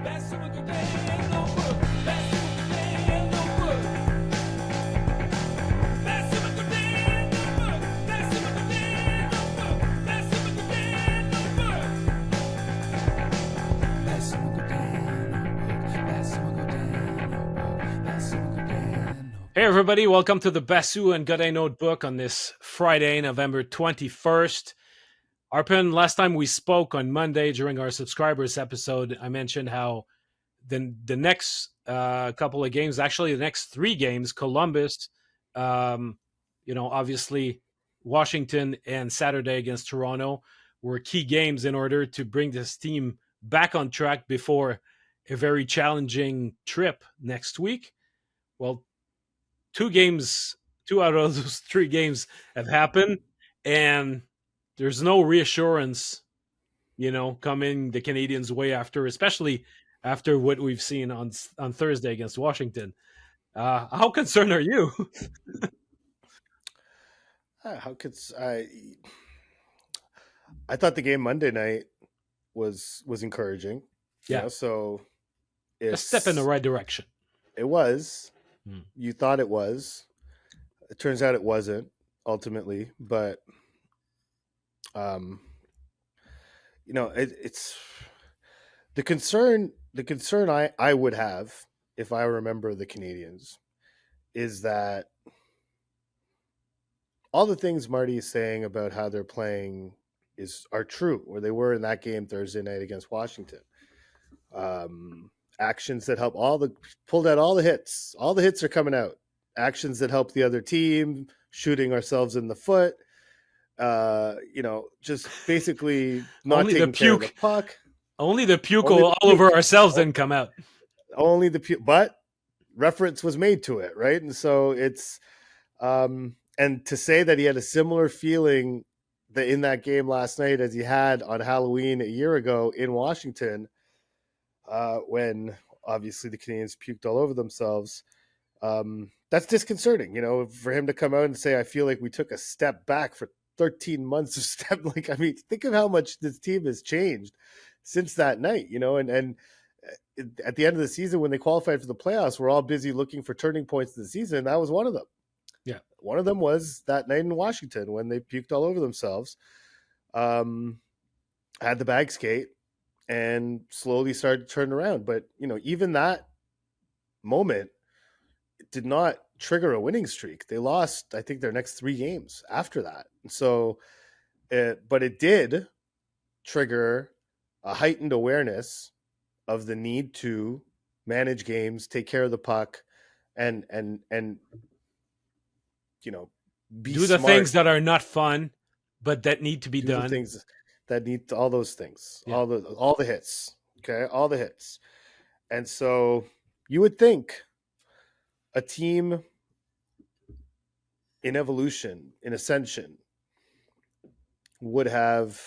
Basu Godin Notebook. Basu Godin Notebook. Basu Godin Notebook. Basu Godin Notebook. Basu Godin Notebook. Basu Godin Notebook. Basu Godin Notebook. Basu Godin Notebook. Hey everybody, welcome to the Basu and Godin Notebook on this Friday, November 21st. Arpin, last time we spoke on Monday during our subscribers episode, I mentioned how the next couple of games, actually the next three games, Columbus, obviously Washington and Saturday against Toronto were key games in order to bring this team back on track before a very challenging trip next week. Well, two out of those three games have happened, and there's no reassurance, coming the Canadiens' way especially after what we've seen on Thursday against Washington. How concerned are you? How could I thought the game Monday night was encouraging. Yeah. So A step in the right direction. It was. Hmm. You thought it was. It turns out it wasn't ultimately, but it's the concern. The concern I would have if I remember the Canadiens is that all the things Marty is saying about how they're playing are true, or they were in that game Thursday night against Washington. Actions that help pulled out all the hits. All the hits are coming out. Actions that help the other team, shooting ourselves in the foot. Just basically not Only taking the care of puke. the puck. Only the puke all over ourselves didn't come out. Only the puke, but reference was made to it, right? And so it's and to say that he had a similar feeling in that game last night as he had on Halloween a year ago in Washington, when obviously the Canadiens puked all over themselves. That's disconcerting, for him to come out and say, I feel like we took a step back for 13 months of think of how much this team has changed since that night, and at the end of the season, when they qualified for the playoffs, we're all busy looking for turning points in the season. And that was one of them. Yeah. One of them was that night in Washington when they puked all over themselves, had the bag skate and slowly started to turn around. But, even that moment did not trigger a winning streak. They lost, I think, their next three games after that. So, but it did trigger a heightened awareness of the need to manage games, take care of the puck, and be do the smart. things that are not fun, but that need to be do done. The things that need all those things, Yeah. all the hits. Okay, all the hits. And so you would think a team in evolution, in ascension, would have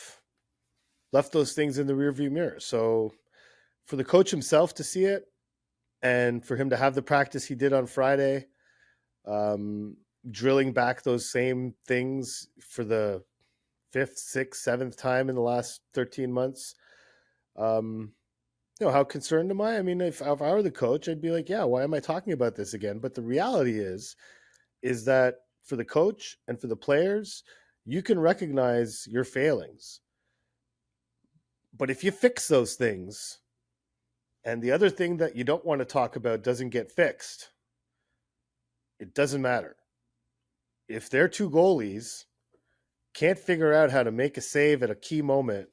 left those things in the rearview mirror. So for the coach himself to see it, and for him to have the practice he did on Friday, drilling back those same things for the 5th, 6th, 7th time in the last 13 months, how concerned am I? I mean, if I were the coach, I'd be like, yeah, why am I talking about this again? But the reality is that for the coach and for the players, you can recognize your failings. But if you fix those things, and the other thing that you don't want to talk about doesn't get fixed, it doesn't matter. If their two goalies can't figure out how to make a save at a key moment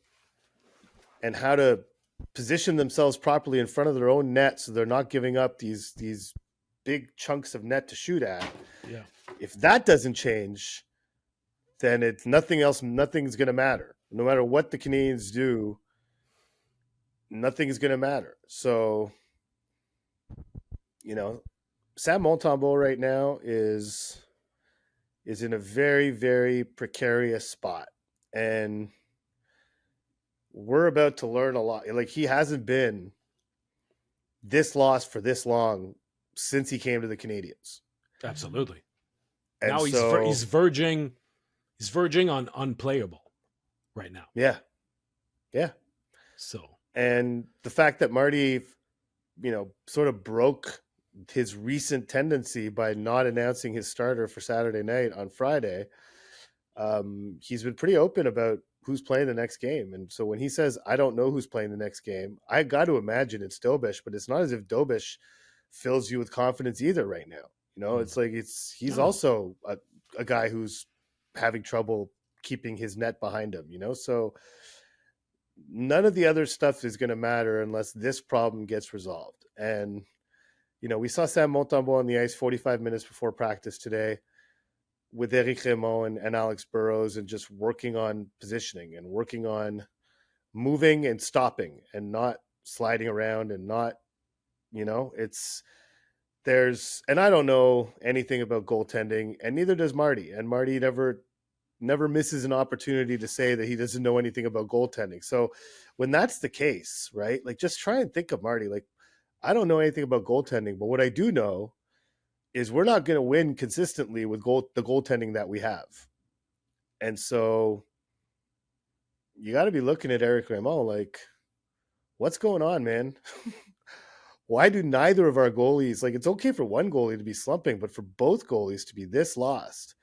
and how to position themselves properly in front of their own net so they're not giving up these big chunks of net to shoot at. Yeah. If that doesn't change, then it's nothing's going to matter. No matter what the Canadiens do, nothing is going to matter. So, Sam Montembeault right now is in a very, very precarious spot. And we're about to learn a lot. Like, he hasn't been this lost for this long since he came to the Canadiens. Absolutely. And now he's verging on unplayable right now. Yeah. Yeah. So And the fact that Marty, sort of broke his recent tendency by not announcing his starter for Saturday night on Friday, he's been pretty open about who's playing the next game. And so when he says, I don't know who's playing the next game, I got to imagine it's Dobish, but it's not as if Dobish fills you with confidence either right now. It's like he's also a guy who's having trouble keeping his net behind him, so none of the other stuff is going to matter unless this problem gets resolved. And, we saw Sam Montembeault on the ice 45 minutes before practice today with Eric Raymond and Alex Burrows, and just working on positioning and working on moving and stopping and not sliding around and not, and I don't know anything about goaltending, and neither does Marty. And Marty never misses an opportunity to say that he doesn't know anything about goaltending. So when that's the case, right, like just try and think of Marty. Like, I don't know anything about goaltending, but what I do know is we're not going to win consistently with the goaltending that we have. And so you got to be looking at Eric Raymond like, what's going on, man? Why do neither of our goalies, like, it's okay for one goalie to be slumping, but for both goalies to be this lost,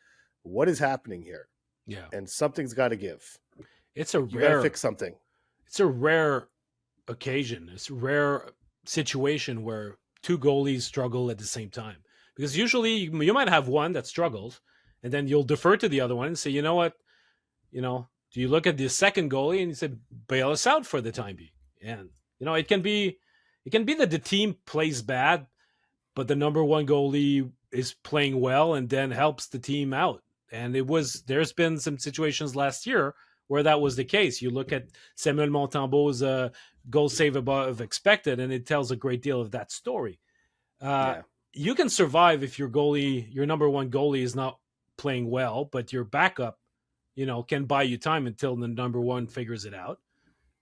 what is happening here? Yeah. And something's got to give. You got to fix something. It's a rare occasion. It's a rare situation where two goalies struggle at the same time. Because usually you might have one that struggles, and then you'll defer to the other one and say, you know what, do you look at the second goalie and you say, bail us out for the time being? And, it can be that the team plays bad, but the number one goalie is playing well and then helps the team out. And there's been some situations last year where that was the case. You look at Samuel Montembeault's goal save above expected, and it tells a great deal of that story. You can survive if your number one goalie is not playing well, but your backup, can buy you time until the number one figures it out.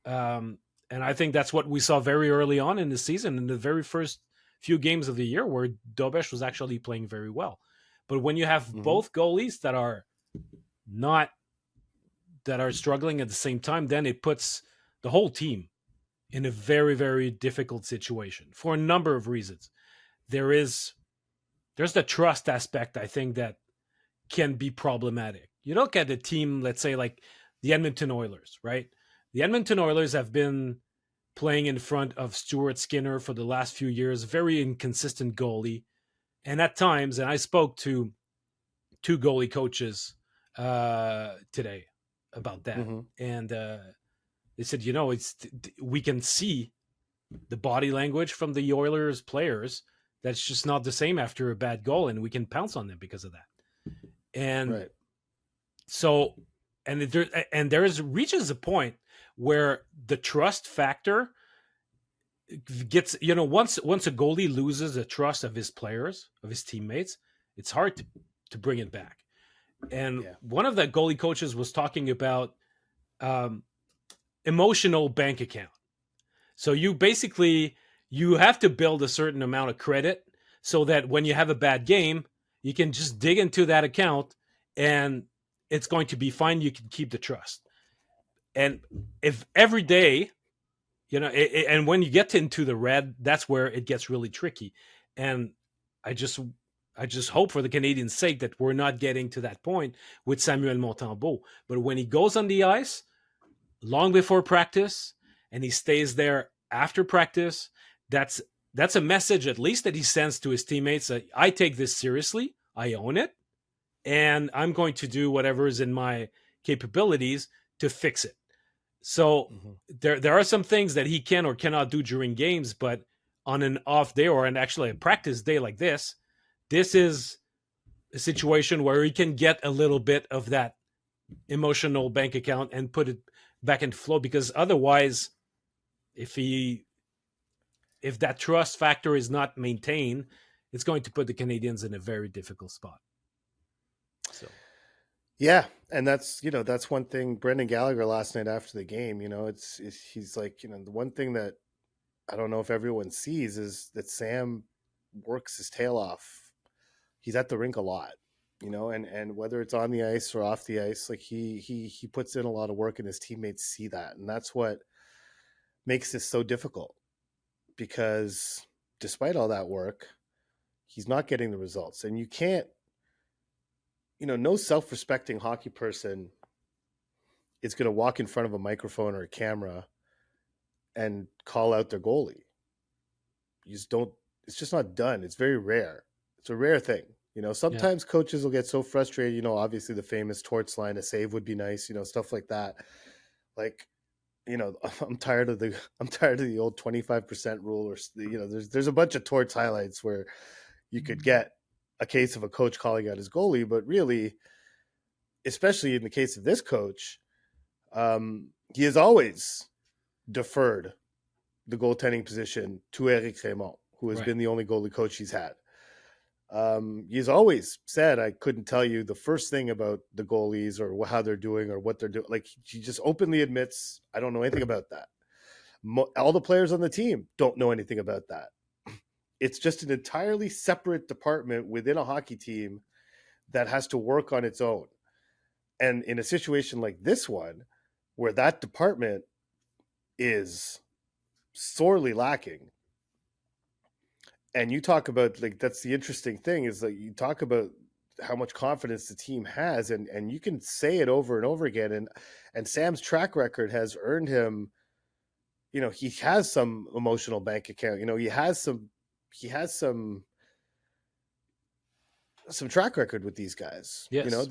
And I think that's what we saw very early on in the season, in the very first few games of the year, where Dobish was actually playing very well. But when you have both goalies that are struggling at the same time, then it puts the whole team in a very, very difficult situation for a number of reasons. There's the trust aspect, I think, that can be problematic. You look at a team, let's say like the Edmonton Oilers, right? The Edmonton Oilers have been playing in front of Stuart Skinner for the last few years, very inconsistent goalie. And at times, and I spoke to two goalie coaches today about that. And they said, we can see the body language from the Oilers players that's just not the same after a bad goal, and we can pounce on them because of that. And so, and there reaches a point where the trust factor gets, once a goalie loses the trust of his players, of his teammates, it's hard to bring it back. And one of the goalie coaches was talking about emotional bank account. So you have to build a certain amount of credit so that when you have a bad game, you can just dig into that account and it's going to be fine. You can keep the trust. And if every day, and when you get into the red, that's where it gets really tricky. And I just hope for the Canadiens' sake that we're not getting to that point with Samuel Montembeault. But when he goes on the ice long before practice and he stays there after practice, that's a message at least that he sends to his teammates that I take this seriously, I own it, and I'm going to do whatever is in my capabilities to fix it. So there are some things that he can or cannot do during games, but on an off day or actually a practice day like this is a situation where he can get a little bit of that emotional bank account and put it back into flow, because otherwise, if that trust factor is not maintained, it's going to put the Canadiens in a very difficult spot. So, yeah, and that's one thing. Brendan Gallagher last night after the game, he's like, the one thing that I don't know if everyone sees is that Sam works his tail off. He's at the rink a lot, and whether it's on the ice or off the ice, like he puts in a lot of work, and his teammates see that, and that's what makes this so difficult because despite all that work, he's not getting the results. And you can't, no self-respecting hockey person is going to walk in front of a microphone or a camera and call out their goalie. You just don't, it's just not done. It's very rare. It's a rare thing. Sometimes coaches will get so frustrated, obviously the famous torts line, a save would be nice, stuff like that. Like, I'm tired of the old 25% rule, or, there's a bunch of torts highlights where you could get a case of a coach calling out his goalie, but really, especially in the case of this coach, he has always deferred the goaltending position to Éric Raymond, who has been the only goalie coach he's had. He's always said, I couldn't tell you the first thing about the goalies or how they're doing or what they're doing. Like, he just openly admits, I don't know anything about that. All the players on the team don't know anything about that. It's just an entirely separate department within a hockey team that has to work on its own. And in a situation like this one, where that department is sorely lacking, and you talk about, like, that's the interesting thing, is that you talk about how much confidence the team has, and you can say it over and over again. And Sam's track record has earned him, he has some emotional bank account. He has some track record with these guys. Yes.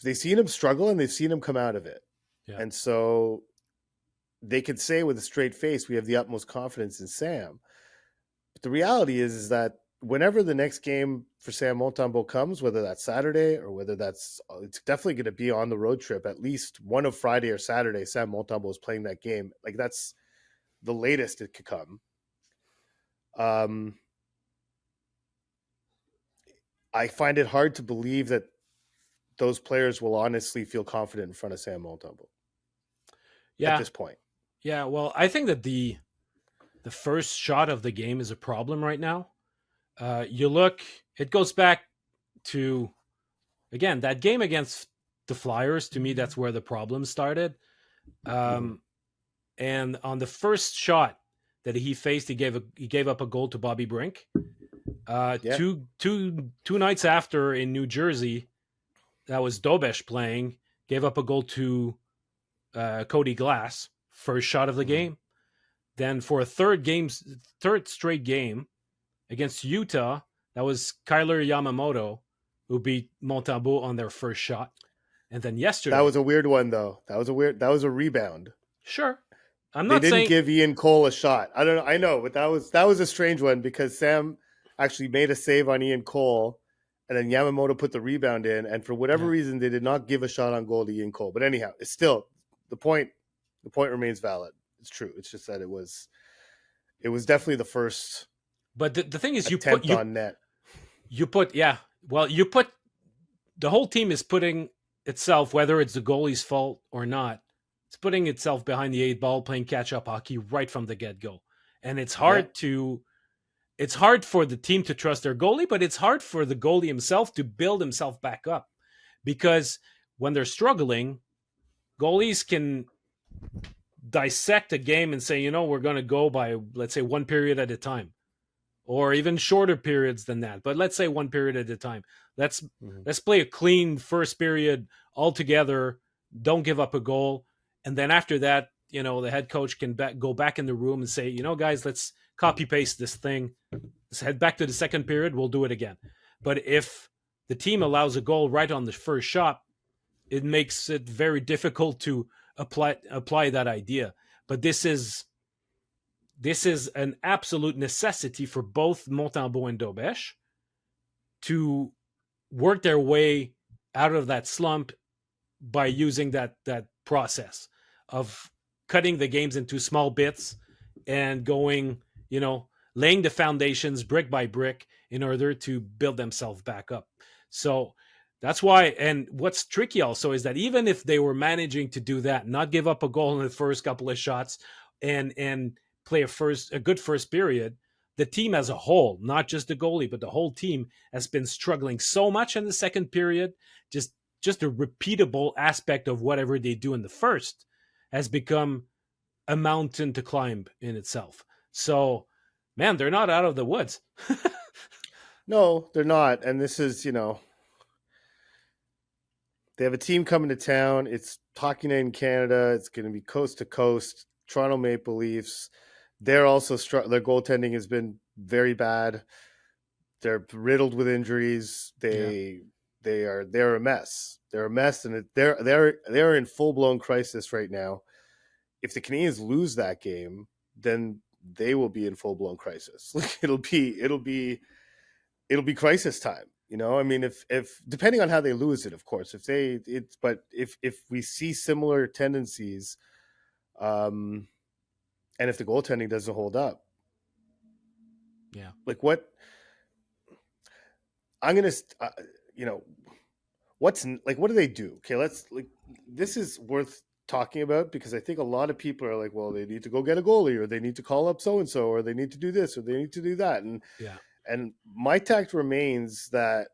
They've seen him struggle and they've seen him come out of it. Yeah. And so they could say with a straight face, we have the utmost confidence in Sam. But the reality is that whenever the next game for Sam Montembeault comes, whether that's Saturday or whether it's definitely going to be on the road trip, at least one of Friday or Saturday, Sam Montembeault is playing that game. Like, that's the latest it could come. I find it hard to believe that those players will honestly feel confident in front of Sam Montembeault at this point. Yeah, well, I think that the first shot of the game is a problem right now. It goes back to, again, that game against the Flyers. To me, that's where the problem started. And on the first shot that he faced, he gave up a goal to Bobby Brink. Two nights after in New Jersey, that was Dobesh playing, gave up a goal to Cody Glass, first shot of the game. Then for a third straight game against Utah, that was Kyler Yamamoto who beat Montembeault on their first shot. And then yesterday, that was a weird one though. That was a rebound. Sure. They didn't give Ian Cole a shot. I don't know. I know, but that was a strange one because Sam actually made a save on Ian Cole, and then Yamamoto put the rebound in, and for whatever reason, they did not give a shot on goal to Ian Cole. But anyhow, it's still the point remains valid. It's true. It's just that it was definitely the first. But the thing is, on net. The whole team is putting itself, whether it's the goalie's fault or not, it's putting itself behind the 8 ball, playing catch up hockey right from the get go, and it's hard It's hard for the team to trust their goalie, but it's hard for the goalie himself to build himself back up, because when they're struggling, goalies can dissect a game and say, we're going to go by, let's say, one period at a time, or even shorter periods than that. But let's say one period at a time. Let's play a clean first period altogether. Don't give up a goal. And then after that, the head coach can go back in the room and say, guys, let's copy paste this thing. Let's head back to the second period. We'll do it again. But if the team allows a goal right on the first shot, it makes it very difficult to apply that idea. But this is an absolute necessity for both Montembeault and Dobesh to work their way out of that slump by using that process of cutting the games into small bits and going, laying the foundations brick by brick in order to build themselves back up. So that's why, and what's tricky also is that even if they were managing to do that, not give up a goal in the first couple of shots and play a good first period, the team as a whole, not just the goalie, but the whole team has been struggling so much in the second period. Just a repeatable aspect of whatever they do in the first has become a mountain to climb in itself. So, man, they're not out of the woods. No, they're not. And this is, they have a team coming to town. It's Hockey Night in Canada. It's going to be coast to coast. Toronto Maple Leafs. They're also their goaltending has been very bad. They're riddled with injuries. They're a mess. They're a mess, and they're in full blown crisis right now. If the Canadiens lose that game, then they will be in full blown crisis. Like it'll be crisis time. I mean, if depending on how they lose it, of course, but if we see similar tendencies, and if the goaltending doesn't hold up, Yeah. like what I'm gonna, what's like, what do they do? Okay, this is worth talking about because I think a lot of people are like, well, they need to go get a goalie, or they need to call up so and so, or they need to do this, or they need to do that, and my tact remains that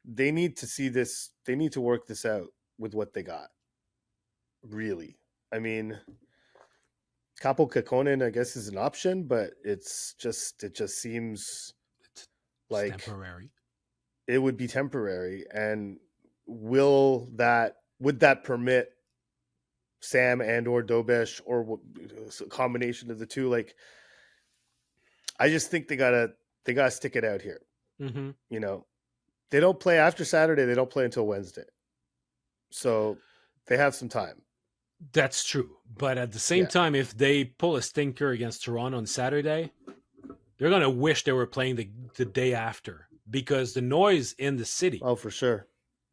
they need to see this. They need to work this out with what they got. Really, I mean, Capo Kekkonen, I guess, is an option, but it just seems like temporary. It would be temporary, and would that permit Sam and or Dobesh or a combination of the two? Like, I just think they gotta stick it out here. Mm-hmm. They don't play after Saturday. They don't play until Wednesday, so they have some time. That's true, but at the same time, if they pull a stinker against Toronto on Saturday, they're gonna wish they were playing the day after, because the noise in the city. Oh, for sure.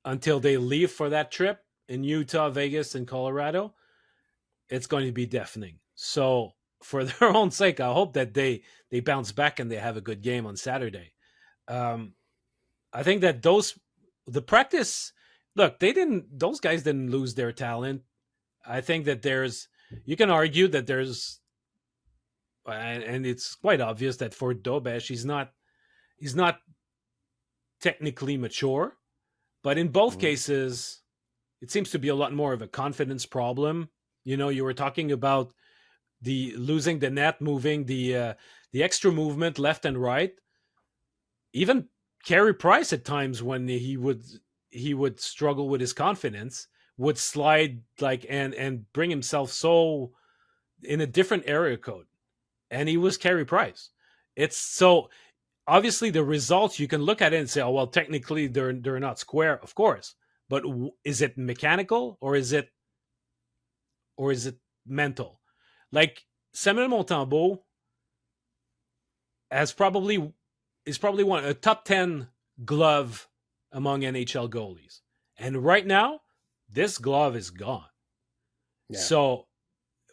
Until they leave for that trip in Utah, Vegas, and Colorado, it's going to be deafening. So for their own sake, I hope that they bounce back and they have a good game on Saturday. I think that the practice, look, those guys didn't lose their talent. I think that you can argue that there's, and it's quite obvious that for Dobesh, he's not technically mature, but in both cases, it seems to be a lot more of a confidence problem. You were talking about the losing the net, moving the extra movement left and right. Even Carey Price at times, when he would struggle with his confidence, would slide and bring himself so in a different area code, and he was Carey Price. It's so obviously the results you can look at it and say, oh well, technically they're not square, of course, but is it mechanical or is it mental? Like Samuel Montembeault is probably a top 10 glove among NHL goalies, and right now this glove is gone. Yeah. So,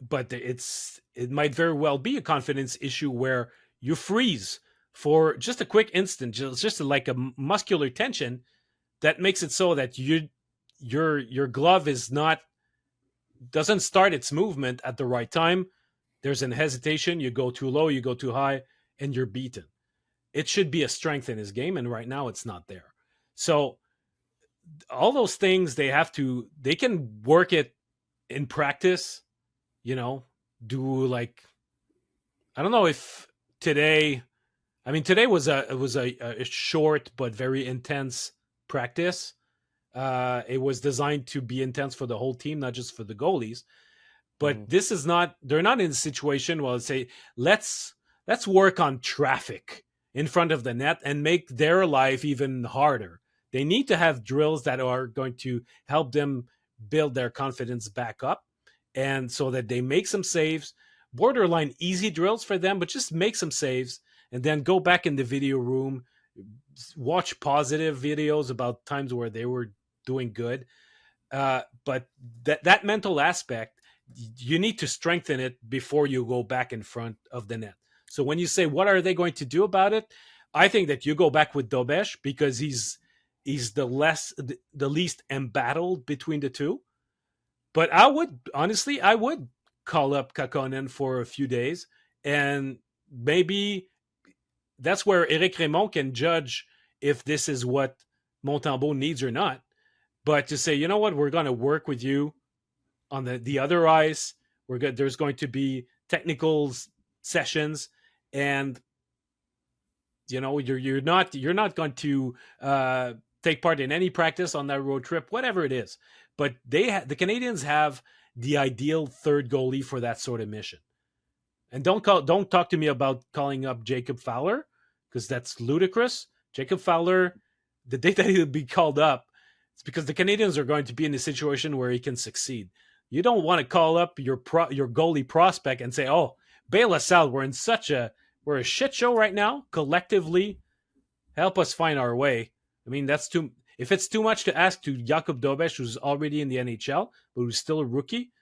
but it might very well be a confidence issue where you freeze for just a quick instant, just like a muscular tension that makes it so that your glove doesn't start its movement at the right time. There's an hesitation. You go too low, you go too high, and you're beaten. It should be a strength in his game, and right now it's not there. So all those things they can work it in practice, do like, I don't know if today was a short but very intense practice. It was designed to be intense for the whole team, not just for the goalies. But this is not, they're not in a situation where say, let's work on traffic in front of the net and make their life even harder. They need to have drills that are going to help them build their confidence back up, and so that they make some saves, borderline easy drills for them, but just make some saves, and then go back in the video room, watch positive videos about times where they were doing good. But that mental aspect, you need to strengthen it before you go back in front of the net. So when you say, what are they going to do about it? I think that you go back with Dobesh because he's the least embattled between the two. But I would call up Kekkonen for a few days, and maybe that's where Eric Raymond can judge if this is what Montembeault needs or not. But to say, you know what, we're going to work with you on the other ice. We're good. There's going to be technical sessions, and you're not going to take part in any practice on that road trip, whatever it is. But the Canadiens have the ideal third goalie for that sort of mission. And don't talk to me about calling up Jacob Fowler, because that's ludicrous. Jacob Fowler, the day that he'll be called up, it's because the Canadiens are going to be in a situation where he can succeed. You don't want to call up your goalie prospect and say, "Oh, bail us out. We're a shit show right now. Collectively, help us find our way." I mean, if it's too much to ask to Jakub Dobeš, who's already in the NHL but who's still a rookie.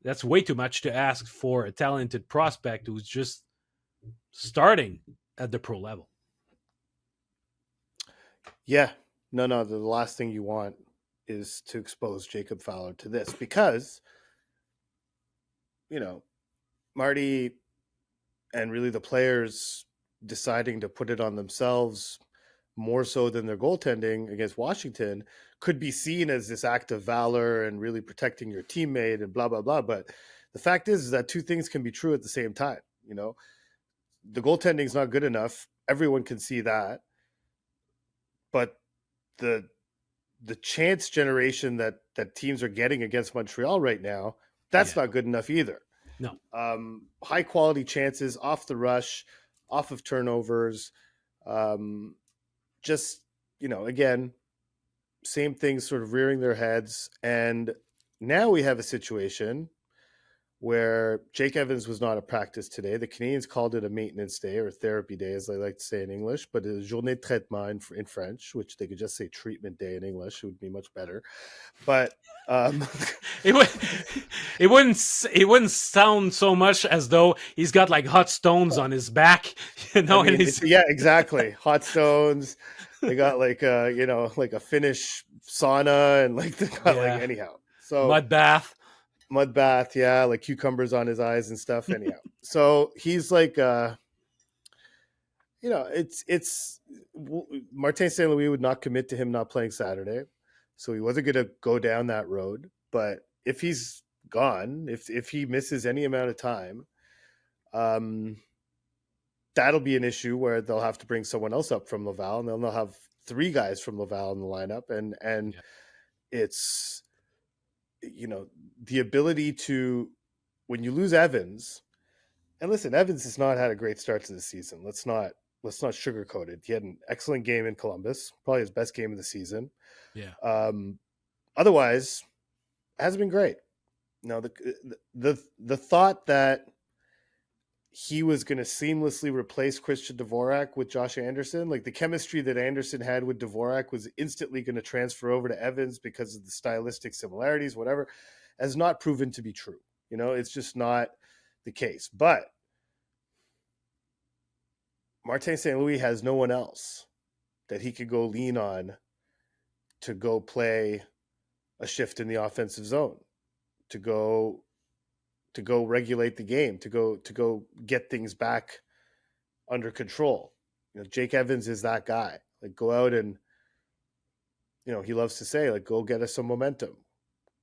That's way too much to ask for a talented prospect who's just starting at the pro level. Yeah. No. The last thing you want is to expose Jacob Fowler to this because, Marty and really the players deciding to put it on themselves more so than their goaltending against Washington could be seen as this act of valor and really protecting your teammate and blah, blah, blah. But the fact is that two things can be true at the same time. The goaltending is not good enough. Everyone can see that. But the chance generation that teams are getting against Montreal right now, that's not good enough either. No. High quality chances off the rush, off of turnovers. Just, again, same things sort of rearing their heads. And now we have a situation where Jake Evans was not at practice today. The Canadiens called it a maintenance day or therapy day, as they like to say in English, but it is journée de traitement in French, which they could just say treatment day in English. It would be much better. But it wouldn't sound so much as though he's got like hot stones on his back, yeah, exactly. Hot stones. They got like a Finnish sauna and like they got anyhow. So mud bath, yeah, like cucumbers on his eyes and stuff. Anyhow, so he's like, it's Martin St. Louis would not commit to him not playing Saturday, so he wasn't going to go down that road. But if he's gone, if he misses any amount of time, that'll be an issue where they'll have to bring someone else up from Laval, and they'll have three guys from Laval in the lineup, and it's the ability to, when you lose Evans, and listen, Evans has not had a great start to the season. Let's not sugarcoat it. He had an excellent game in Columbus, probably his best game of the season. Yeah. Otherwise, hasn't been great. No, the thought that he was going to seamlessly replace Christian Dvorak with Josh Anderson, like the chemistry that Anderson had with Dvorak was instantly going to transfer over to Evans because of the stylistic similarities, whatever, has not proven to be true. It's just not the case. But Martin St. Louis has no one else that he could go lean on to go play a shift in the offensive zone, to go regulate the game, to go get things back under control. Jake Evans is that guy. Like, go out and, he loves to say, like, go get us some momentum.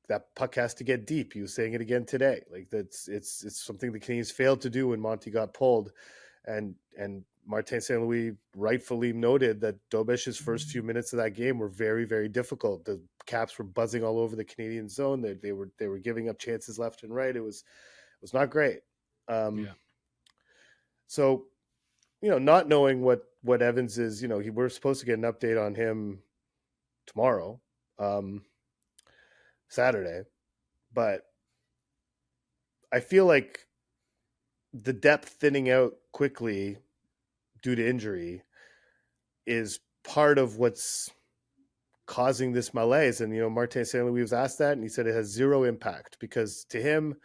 That puck has to get deep. He was saying it again today. Like, it's something the Canadiens failed to do when Monty got pulled, and Martin St. Louis rightfully noted that Dobeš's first few minutes of that game were very, very difficult. The Caps were buzzing all over the Canadian zone. They were giving up chances left and right. It was not great. So, not knowing what Evans is, we're supposed to get an update on him tomorrow, Saturday, but I feel like the depth thinning out quickly due to injury is part of what's causing this malaise. And, Martin St. Louis was asked that, and he said it has zero impact because to him,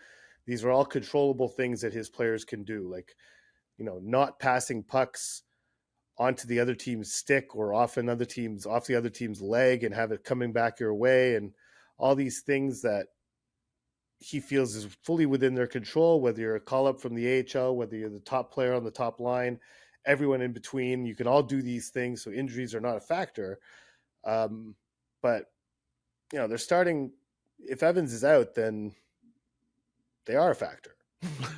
these are all controllable things that his players can do. Like, not passing pucks onto the other team's stick or off the other team's leg and have it coming back your way. And all these things that he feels is fully within their control, whether you're a call up from the AHL, whether you're the top player on the top line, everyone in between, you can all do these things. So injuries are not a factor. But, they're starting, if Evans is out, then they are a factor.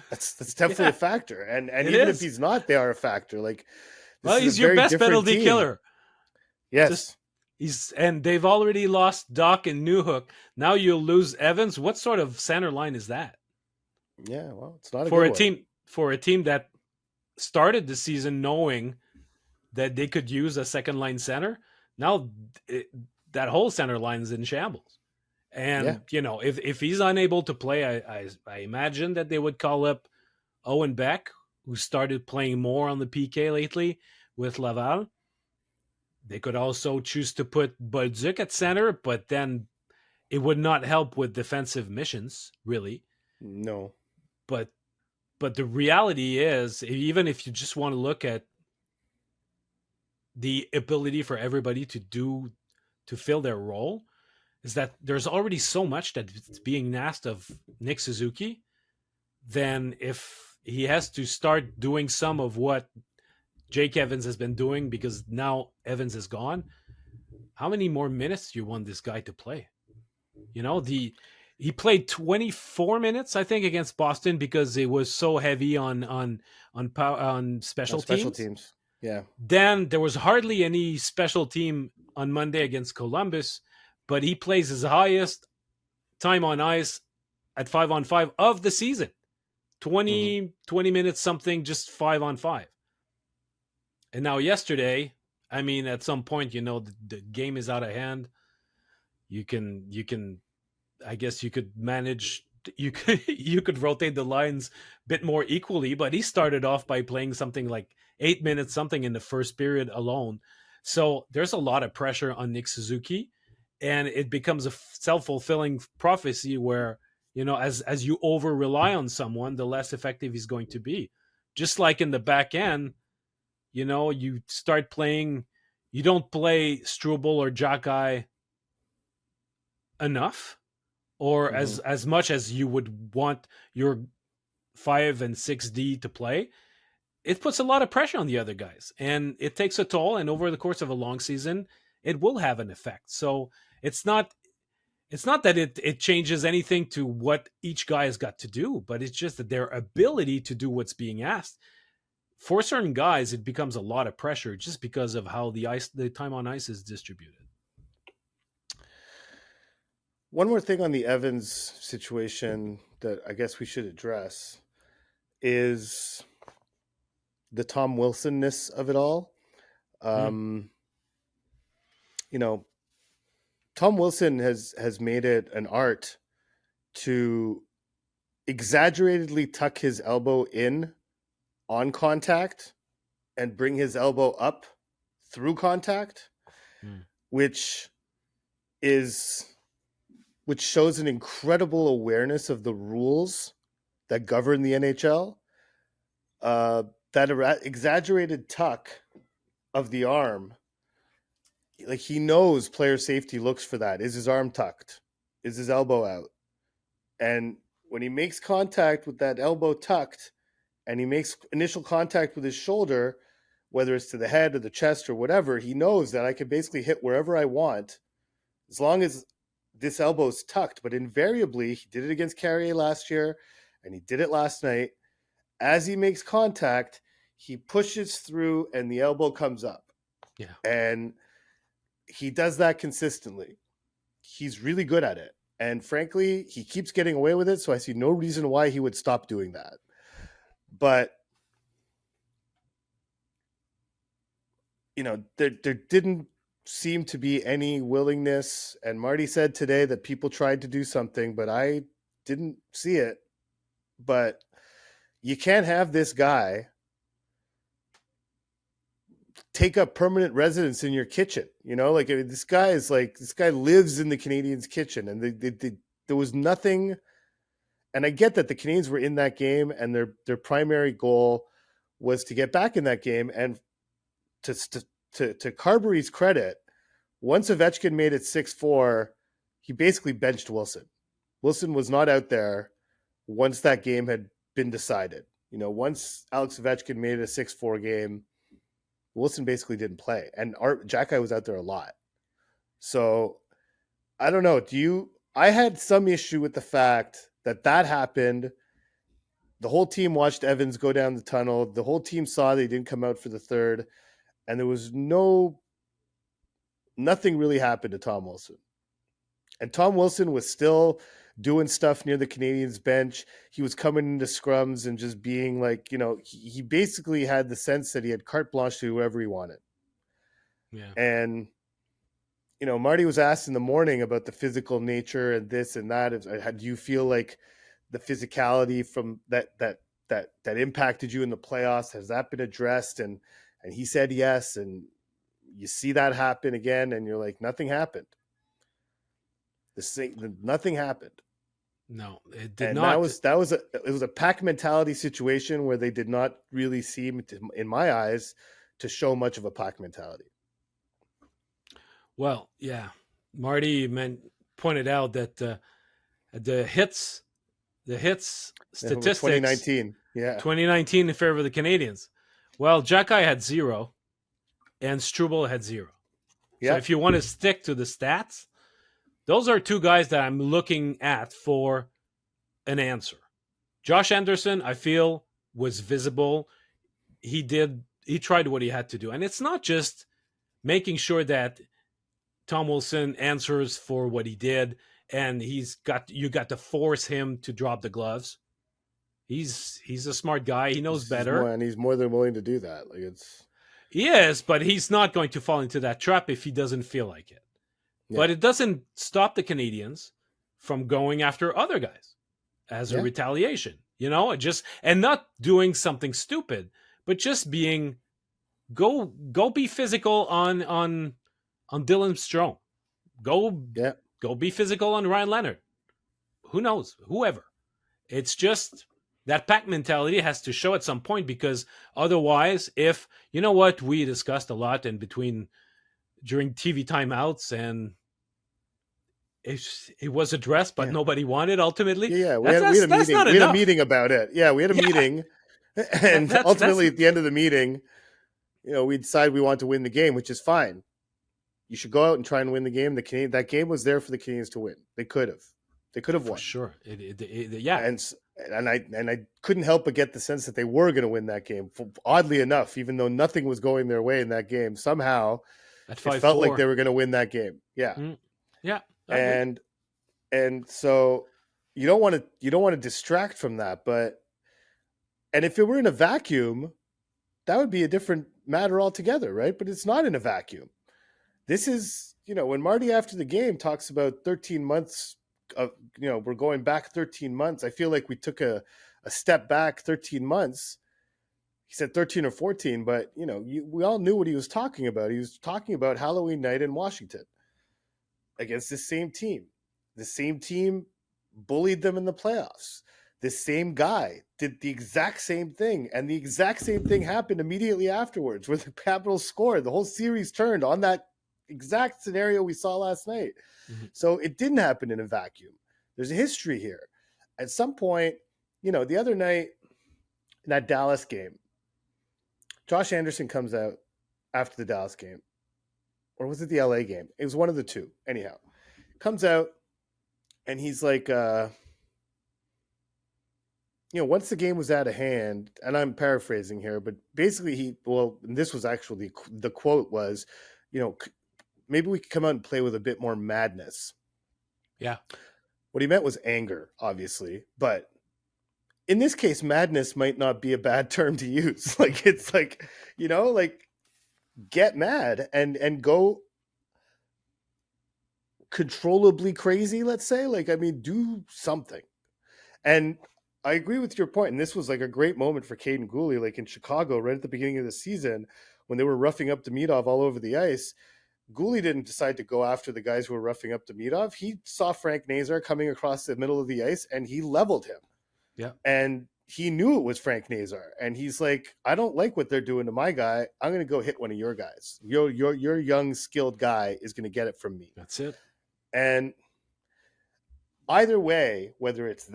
That's definitely Yeah, a factor. And it even if is. he's not, they are a factor. Like this Well, is a he's your very best different penalty team. killer. Just Yes. and they've already lost Doc and Newhook. Now you'll lose Evans. What sort of center line is that Yeah, well, it's not a for good a one. team that started the season knowing that they could use a second line center? Now it, that whole center line is in shambles. Yeah. And if he's unable to play, I imagine that they would call up Owen Beck, who started playing more on the PK lately with Laval. They could also choose to put Bolduc at center, but then it would not help with defensive missions, really. No. But the reality is, even if you just want to look at the ability for everybody to fill their role, is that there's already so much that it's being asked of Nick Suzuki. Then if he has to start doing some of what Jake Evans has been doing because now Evans is gone, how many more minutes do you want this guy to play? He played 24 minutes, I think, against Boston because it was so heavy on special Special teams. teams. Yeah. Then there was hardly any special team on Monday against Columbus, but he plays his highest time on ice at 5-on-5 of the season. 20 minutes something, just 5-on-5. And now yesterday, I mean, at some point, the game is out of hand. You can I guess you could manage you could rotate the lines a bit more equally, but he started off by playing something like 8 minutes something in the first period alone. So there's a lot of pressure on Nick Suzuki, and it becomes a self-fulfilling prophecy where, as you over rely on someone, the less effective he's going to be. Just like in the back end, you start playing, you don't play Struble or Jacky enough, or as much as you would want your 5 and 6D to play. It puts a lot of pressure on the other guys, and it takes a toll. And over the course of a long season, it will have an effect. So it's not that it changes anything to what each guy has got to do, but it's just that their ability to do what's being asked. For certain guys, it becomes a lot of pressure just because of how the time on ice is distributed. One more thing on the Evans situation that I guess we should address is the Tom Wilson-ness of it all. Tom Wilson has made it an art to exaggeratedly tuck his elbow in on contact and bring his elbow up through contact, which shows an incredible awareness of the rules that govern the NHL. That exaggerated tuck of the arm, like he knows player safety looks for that. Is his arm tucked? Is his elbow out? And when he makes contact with that elbow tucked and he makes initial contact with his shoulder, whether it's to the head or the chest or whatever, he knows that I can basically hit wherever I want as long as this elbow's tucked. But invariably, he did it against Carrier last year and he did it last night. As he makes contact, he pushes through and the elbow comes up. Yeah. And he does that consistently. He's really good at it. And frankly, he keeps getting away with it, so I see no reason why he would stop doing that. But, there didn't seem to be any willingness. And Marty said today that people tried to do something, but I didn't see it. But you can't have this guy take up permanent residence in your kitchen. This guy lives in the Canadiens' kitchen, and there was nothing. And I get that the Canadiens were in that game, and their primary goal was to get back in that game. And to Carberry's credit, once Ovechkin made it 6-4, he basically benched Wilson. Wilson was not out there once that game had been decided. Once Alex Ovechkin made it a 6-4 game, Wilson basically didn't play, and Jacky was out there a lot. So I don't know. I had some issue with the fact that happened. The whole team watched Evans go down the tunnel. The whole team saw they didn't come out for the third, and there was nothing really happened to Tom Wilson. And Tom Wilson was still doing stuff near the Canadiens bench. He was coming into scrums and just being like, he basically had the sense that he had carte blanche to whoever he wanted. Yeah. And, Marty was asked in the morning about the physical nature and this and that. Do you feel like the physicality from that impacted you in the playoffs, has that been addressed? And he said yes. And you see that happen again, and you're like, nothing happened. Nothing happened. No, it did and not. It was a pack mentality situation where they did not really seem, in my eyes, to show much of a pack mentality. Well, yeah, Marty pointed out that the hits statistics 2019, 2019 in favor of the Canadiens. Well, Jacky had 0, and Struble had 0. Yeah. So if you want to stick to the stats, those are two guys that I'm looking at for an answer. Josh Anderson, I feel, was visible. He tried what he had to do. And it's not just making sure that Tom Wilson answers for what he did, and you got to force him to drop the gloves. He's a smart guy. He knows better. And he's more than willing to do that. He is, but he's not going to fall into that trap if he doesn't feel like it. Yeah. But it doesn't stop the Canadiens from going after other guys as a retaliation, and not doing something stupid, but just being go be physical on Dylan Strome. Go be physical on Ryan Leonard. Who knows? Whoever. It's just that pack mentality has to show at some point, because otherwise, if what we discussed a lot during TV timeouts, and it was addressed, but nobody wanted ultimately. Yeah, we had a meeting. We had a meeting about it. Yeah, we had a meeting, and ultimately at the end of the meeting, we decided we want to win the game, which is fine. You should go out and try and win the game. That game was there for the Canadiens to win. They could have won. For sure. And I couldn't help but get the sense that they were going to win that game. Oddly enough, even though nothing was going their way in that game, somehow it felt like they were going to win that game. Yeah. Yeah. And so you don't want to distract from that, and if it were in a vacuum, that would be a different matter altogether, right? But it's not in a vacuum. This is, when Marty after the game talks about 13 months of, we're going back 13 months. I feel like we took a step back 13 months. He said 13 or 14, but we all knew what he was talking about. He was talking about Halloween night in Washington against this same team. The same team bullied them in the playoffs. This same guy did the exact same thing, and the exact same thing happened immediately afterwards, where the Capitals scored. The whole series turned on that exact scenario we saw last night. Mm-hmm. So it didn't happen in a vacuum. There's a history here. At some point, the other night in that Dallas game, Josh Anderson comes out after the Dallas game. Or was it the LA game? It was one of the two. Anyhow, comes out and he's like, once the game was out of hand, and I'm paraphrasing here, but basically this was actually the quote was, maybe we could come out and play with a bit more madness. Yeah. What he meant was anger, obviously, but in this case, madness might not be a bad term to use. It's get mad and go controllably crazy, let's say. Do something. And I agree with your point, and this was a great moment for Caden Gooley, in Chicago, right at the beginning of the season, when they were roughing up Demidov all over the ice. Gooley didn't decide to go after the guys who were roughing up Demidov. He saw Frank Nazar coming across the middle of the ice, and he leveled him. Yeah. And he knew it was Frank Nazar, and he's like, I don't like what they're doing to my guy. I'm going to go hit one of your guys. Your young, skilled guy is going to get it from me. That's it. And either way, whether it's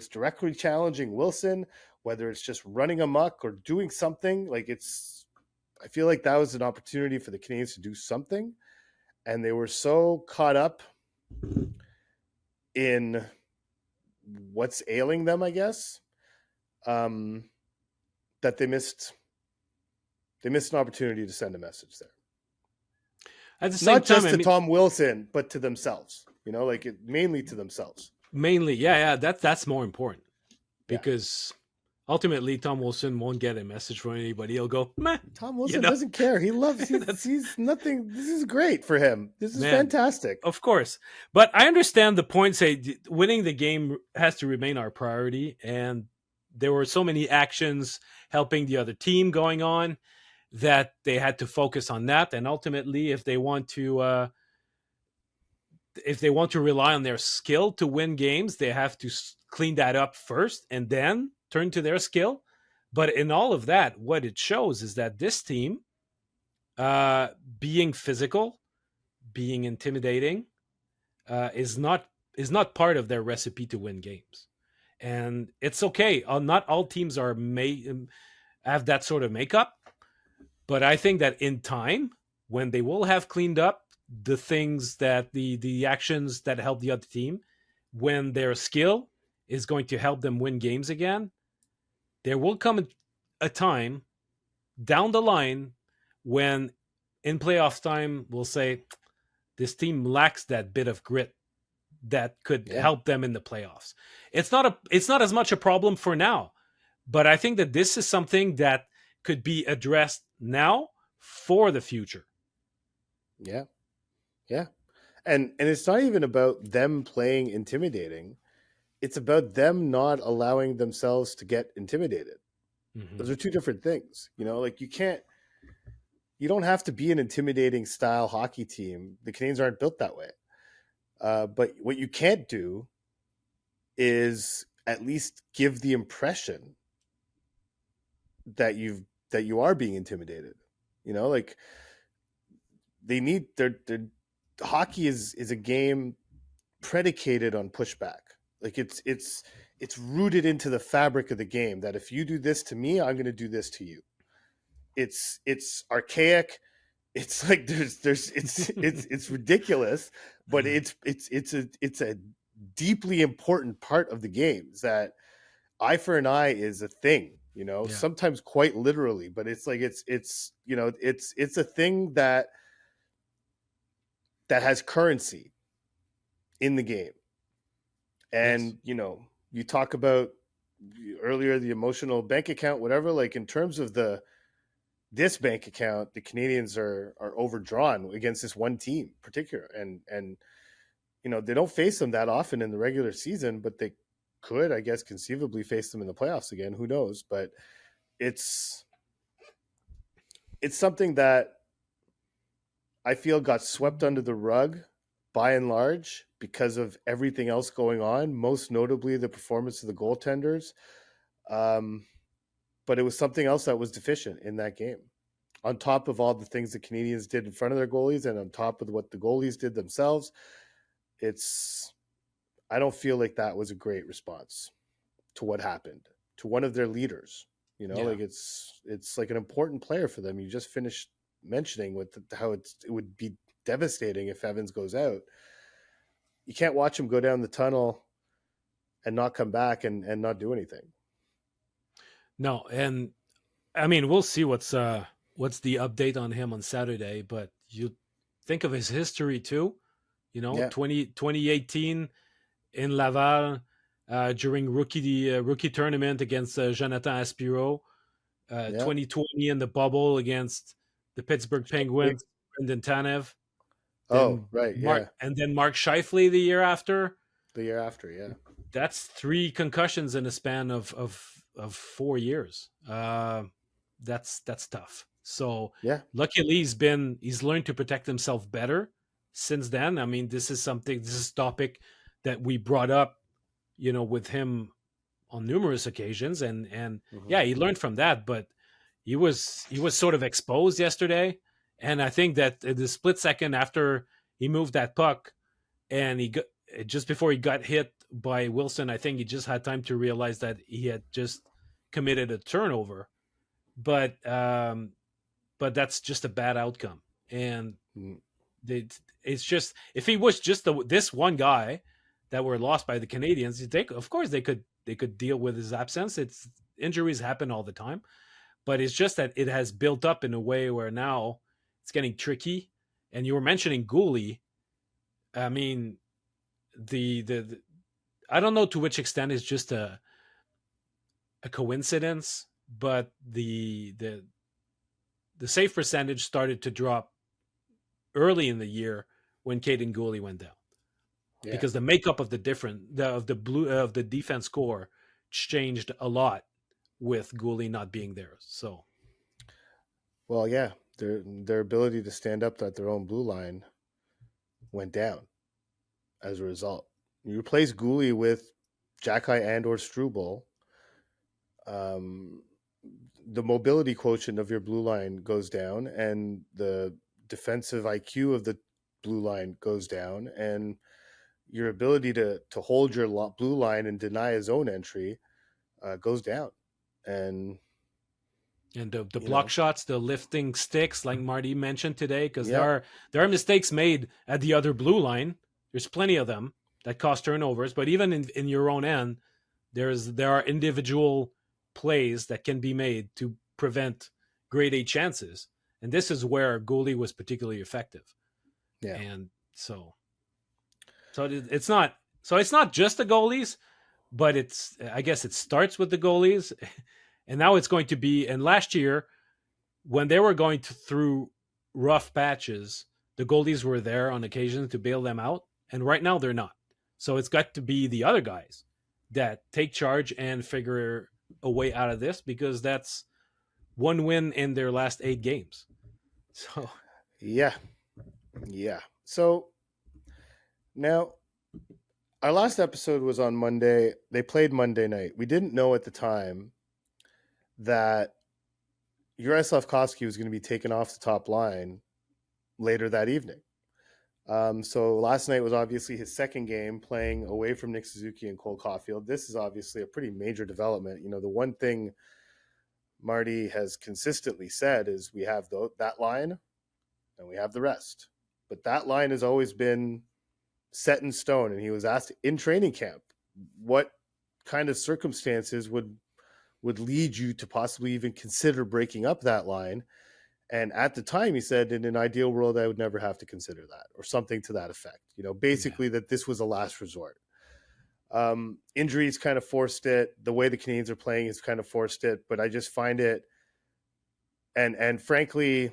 directly challenging Wilson, whether it's just running amok or doing something, I feel like that was an opportunity for the Canadiens to do something, and they were so caught up in what's ailing them, I guess. That they missed an opportunity to send a message there. At the same Not just time, to Tom Wilson, but to themselves. Like mainly to themselves. mainly, yeah, that's more important Yeah. because ultimately Tom Wilson won't get a message from anybody. He'll go, meh. Tom Wilson doesn't care. He loves. He's nothing. This is great for him. This is fantastic. Of course, but I understand the point. Say winning the game has to remain our priority, and there were so many actions helping the other team going on that they had to focus on that. And ultimately, if they want to rely on their skill to win games, they have to clean that up first and then turn to their skill. But in all of that, what it shows is that this team, being physical, being intimidating, is not part of their recipe to win games. And it's okay. Not all teams have that sort of makeup. But I think that in time, when they will have cleaned up the things that the actions that help the other team, when their skill is going to help them win games again, there will come a time down the line when in playoff time we'll say this team lacks that bit of grit that could help them in the playoffs. It's not as much a problem for now, but I think that this is something that could be addressed now for the future. Yeah. And it's not even about them playing intimidating. It's about them not allowing themselves to get intimidated. Mm-hmm. Those are two different things. Like you don't have to be an intimidating style hockey team. The Canadiens aren't built that way. But what you can't do is at least give the impression that you are being intimidated. Like they need their hockey is a game predicated on pushback. Like it's rooted into the fabric of the game that if you do this to me, I'm going to do this to you. It's archaic. It's like it's ridiculous, but it's a deeply important part of the game. Is that eye for an eye is a thing, sometimes quite literally, but it's like it's a thing that has currency in the game. And you talk about earlier the emotional bank account, whatever, like in terms of this bank account, the Canadiens are overdrawn against this one team in particular. And they don't face them that often in the regular season, but they could, I guess, conceivably face them in the playoffs again. Who knows? But it's something that I feel got swept under the rug by and large because of everything else going on, most notably the performance of the goaltenders. But it was something else that was deficient in that game. On top of all the things the Canadiens did in front of their goalies and on top of what the goalies did themselves, I don't feel like that was a great response to what happened to one of their leaders. Like it's like an important player for them. You just finished mentioning with how it would be devastating if Evans goes out. You can't watch him go down the tunnel and not come back and not do anything. No, and I mean we'll see what's the update on him on Saturday, but you think of his history too. 2018 in Laval during rookie tournament against Jonathan Aspiro, 2020 in the bubble against the Pittsburgh Penguins, Brendan Tanev. And then Mark Scheifele the year after. That's 3 concussions in a span of 4 years. That's tough. So luckily he's learned to protect himself better since then. I mean, this is a topic that we brought up, with him on numerous occasions, and he learned from that, but he was sort of exposed yesterday. And I think that the split second after he moved that puck and just before he got hit by Wilson, I think he just had time to realize that he had just committed a turnover. But that's just a bad outcome. And it's just, if he was just this one guy that were lost by the Canadiens, of course they could deal with his absence. It's injuries happen all the time, but it's just that it has built up in a way where now it's getting tricky. And you were mentioning Goalie. I mean, the I don't know to which extent it's just a coincidence, but the save percentage started to drop early in the year when Caden Gooley went down, Yeah. because the makeup of the defense core changed a lot with Gooley not being there. So, Well, yeah, their ability to stand up at their own blue line went down as a result. You replace Gooley with Jacky and or Struble, the mobility quotient of your blue line goes down, and the defensive IQ of the blue line goes down, and your ability to hold your blue line and deny his own entry goes down. And the block shots, the lifting sticks, like Marty mentioned today, because yeah, there are mistakes made at the other blue line. There's plenty of them that cause turnovers, but even in your own end, there are individual plays that can be made to prevent grade A chances, and this is where goalie was particularly effective. yeah, And so it's not just the goalies, but I guess it starts with the goalies, and now it's going to be. And last year, when they were going through rough patches, the goalies were there on occasion to bail them out, and right now they're not. So it's got to be the other guys that take charge and figure a way out of this, because that's one win in their last 8 games. So yeah. So now, our last episode was on Monday. They played Monday night. We didn't know at the time that Slafkovský was going to be taken off the top line later that evening. So last night was obviously his second game playing away from Nick Suzuki and Cole Caulfield. This is obviously a pretty major development. The one thing Marty has consistently said is we have that line and we have the rest. But that line has always been set in stone. And he was asked in training camp, what kind of circumstances would lead you to possibly even consider breaking up that line? And at the time, he said, in an ideal world, I would never have to consider that, or something to that effect. Basically that this was a last resort. Injuries kind of forced it. The way the Canadiens are playing has kind of forced it. But I just find it, and frankly,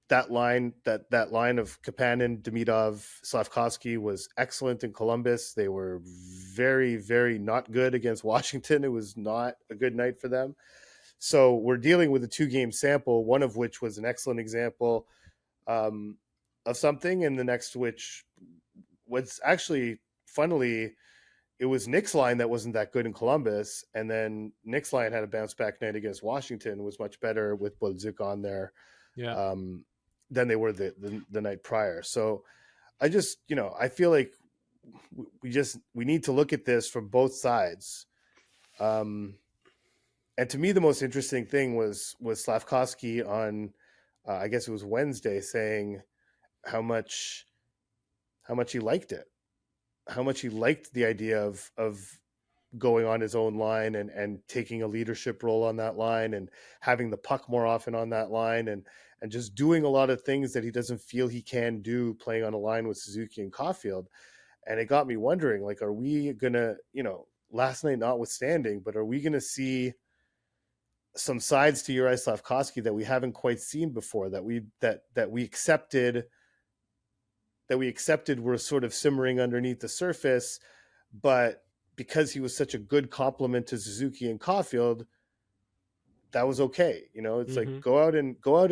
that line of Kapanen, Demidov, Slafkovský was excellent in Columbus. They were very, very not good against Washington. It was not a good night for them. So we're dealing with a 2-game sample, one of which was an excellent example of something, and the next which was actually, funnily, it was Nick's line that wasn't that good in Columbus, and then Nick's line had a bounce-back night against Washington, was much better with Bolduc on there. yeah. Than they were the night prior. So I just, I feel like we need to look at this from both sides. And to me, the most interesting thing was Slafkovský on, I guess it was Wednesday, saying how much he liked it, how much he liked the idea of going on his own line and taking a leadership role on that line and having the puck more often on that line and just doing a lot of things that he doesn't feel he can do playing on a line with Suzuki and Caulfield. And it got me wondering, like, are we going to, last night notwithstanding, but are we going to see some sides to Slafkovský that we haven't quite seen before, that we accepted were sort of simmering underneath the surface, but because he was such a good complement to Suzuki and Caulfield, that was okay. It's like go out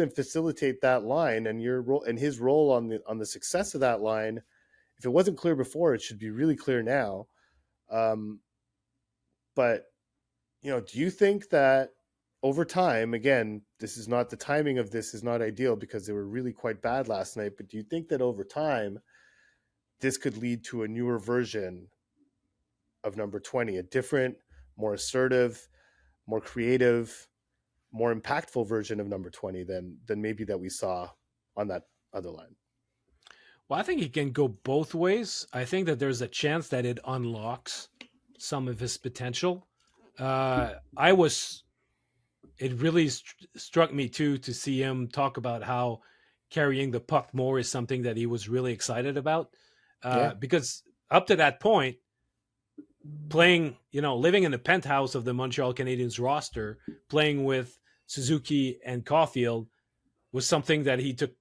and facilitate that line, and your role and his role on the success of that line. If it wasn't clear before, it should be really clear now. But do you think that over time, again, the timing of this is not ideal because they were really quite bad last night, but do you think that over time this could lead to a newer version of number 20, a different, more assertive, more creative, more impactful version of number 20 than maybe that we saw on that other line? Well, I think it can go both ways. I think that there's a chance that it unlocks some of his potential. I was it really struck me too to see him talk about how carrying the puck more is something that he was really excited about. Yeah. Because up to that point, playing, living in the penthouse of the Montreal Canadiens roster, playing with Suzuki and Caulfield was something that he took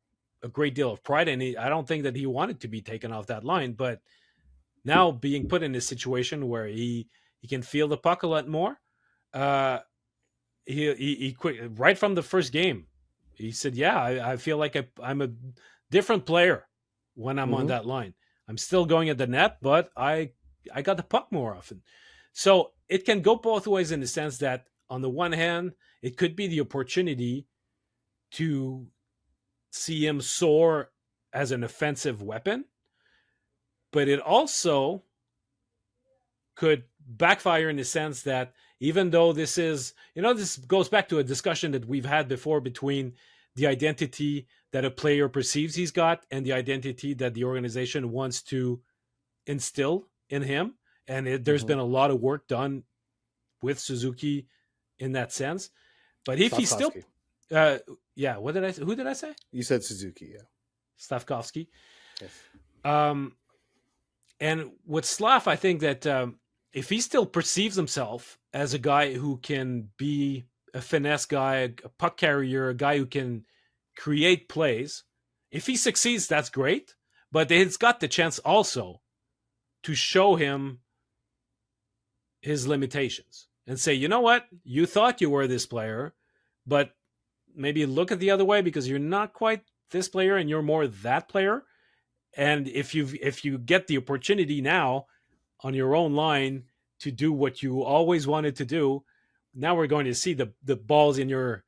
a great deal of pride in. I don't think that he wanted to be taken off that line, but now being put in a situation where he can feel the puck a lot more, uh, he quit right from the first game. He said, "Yeah, I feel like I'm a different player when I'm on Mm-hmm. that line. I'm still going at the net, but I got the puck more often." So it can go both ways in the sense that on the one hand, it could be the opportunity to see him soar as an offensive weapon, but it also could backfire in the sense that even though this goes back to a discussion that we've had before between the identity that a player perceives he's got and the identity that the organization wants to instill in him. And there's Mm-hmm. been a lot of work done with Suzuki in that sense. But if he's still, Slafkovský. uh, yeah, who did I say? You said Suzuki, yeah. Slafkovský. Yes. Um, and with Slav, I think that if he still perceives himself as a guy who can be a finesse guy, a puck carrier, a guy who can create plays, if he succeeds, that's great. But it's got the chance also to show him his limitations and say, you know what, you thought you were this player, but maybe look at the other way because you're not quite this player and you're more that player. And if you get the opportunity now on your own line to do what you always wanted to do, now we're going to see the balls in your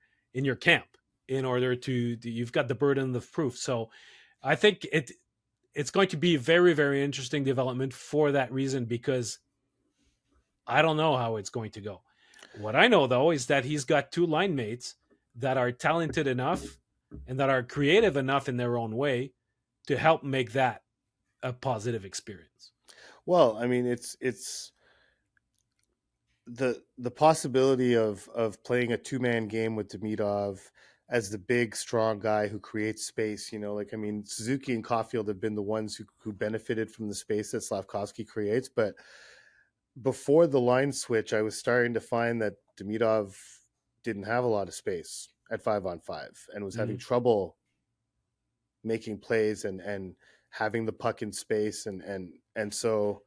camp in order to you've got the burden of proof. So I think it's going to be a very, very interesting development for that reason, because I don't know how it's going to go. What I know though is that he's got two line mates that are talented enough and that are creative enough in their own way to help make that a positive experience. Well, I mean, it's the possibility of playing a two-man game with Demidov as the big strong guy who creates space. Like, I mean, Suzuki and Caulfield have been the ones who benefited from the space that Slafkovský creates, but before the line switch, I was starting to find that Demidov didn't have a lot of space at 5-on-5 and was having trouble making plays and having the puck in space, and so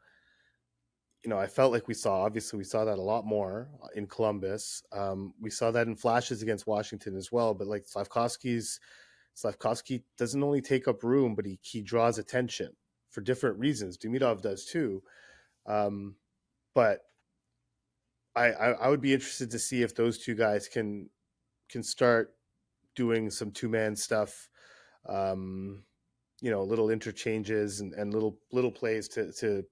I felt like we saw that a lot more in Columbus. We saw that in flashes against Washington as well, but like Slafkovský doesn't only take up room, but he draws attention for different reasons. Demidov does too. But I would be interested to see if those two guys can start doing some two-man stuff, little interchanges and little plays to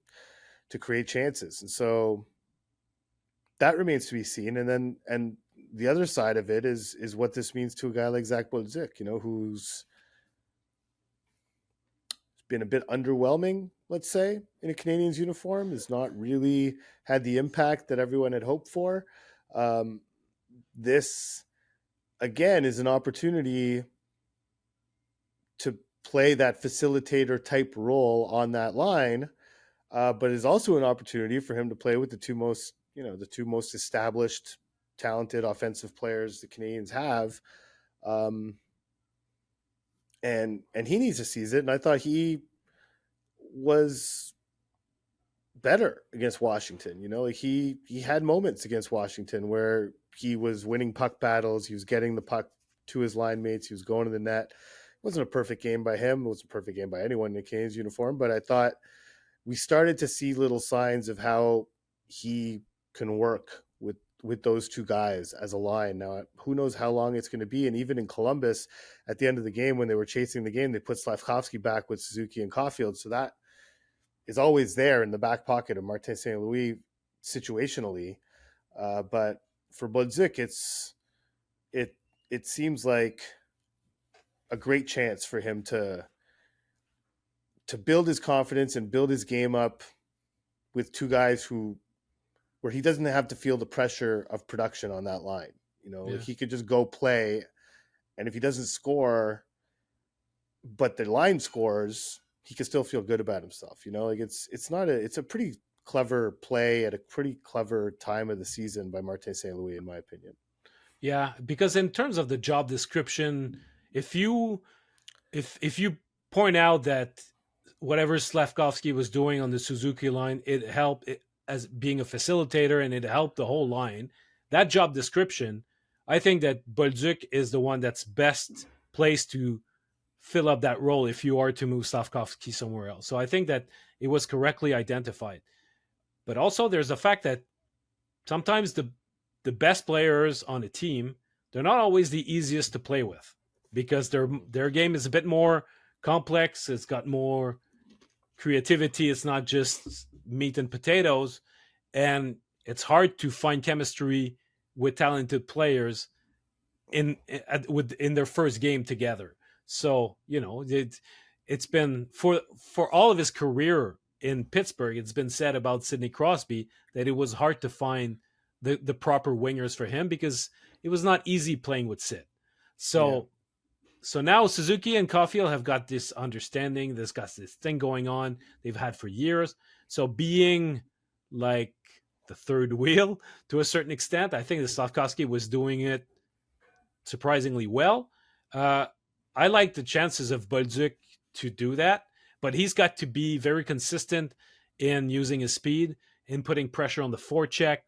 create chances. And so that remains to be seen. And the other side of it is what this means to a guy like Zach Bolduc, who's been a bit underwhelming, let's say, in a Canadiens uniform, has not really had the impact that everyone had hoped for. This, again, is an opportunity to play that facilitator type role on that line, but is also an opportunity for him to play with the two most established, talented offensive players the Canadiens have. And he needs to seize it. And I thought he was better against Washington. Like he had moments against Washington where he was winning puck battles. He was getting the puck to his line mates. He was going to the net. It wasn't a perfect game by him. It wasn't a perfect game by anyone in the Canadiens uniform, but I thought we started to see little signs of how he can work with those two guys as a line. Now, who knows how long it's going to be. And even in Columbus, at the end of the game, when they were chasing the game, they put Slafkovský back with Suzuki and Caulfield. So that is always there in the back pocket of Martin St. Louis situationally. But for Bolduc, it seems like a great chance for him to to build his confidence and build his game up with two guys where he doesn't have to feel the pressure of production on that line. Yeah. He could just go play, and if he doesn't score, but the line scores, he can still feel good about himself. It's a pretty clever play at a pretty clever time of the season by Martin St. Louis, in my opinion. Yeah, because in terms of the job description, if you point out that whatever Slafkovský was doing on the Suzuki line, it helped as being a facilitator, and it helped the whole line. That job description, I think that Bolduc is the one that's best placed to fill up that role if you are to move Slafkovský somewhere else. So I think that it was correctly identified. But also there's the fact that sometimes the best players on a team, they're not always the easiest to play with because their game is a bit more complex. It's got more creativity. It's not just meat and potatoes, and it's hard to find chemistry with talented players in their first game together. So it's been for all of his career in Pittsburgh. It's been said about Sidney Crosby that it was hard to find the proper wingers for him because it was not easy playing with Sid. So now Suzuki and Caulfield have got this understanding. They've got this thing going on they've had for years. So being like the third wheel to a certain extent, I think that Slafkovský was doing it surprisingly well. I like the chances of Bolduc to do that, but he's got to be very consistent in using his speed, in putting pressure on the forecheck.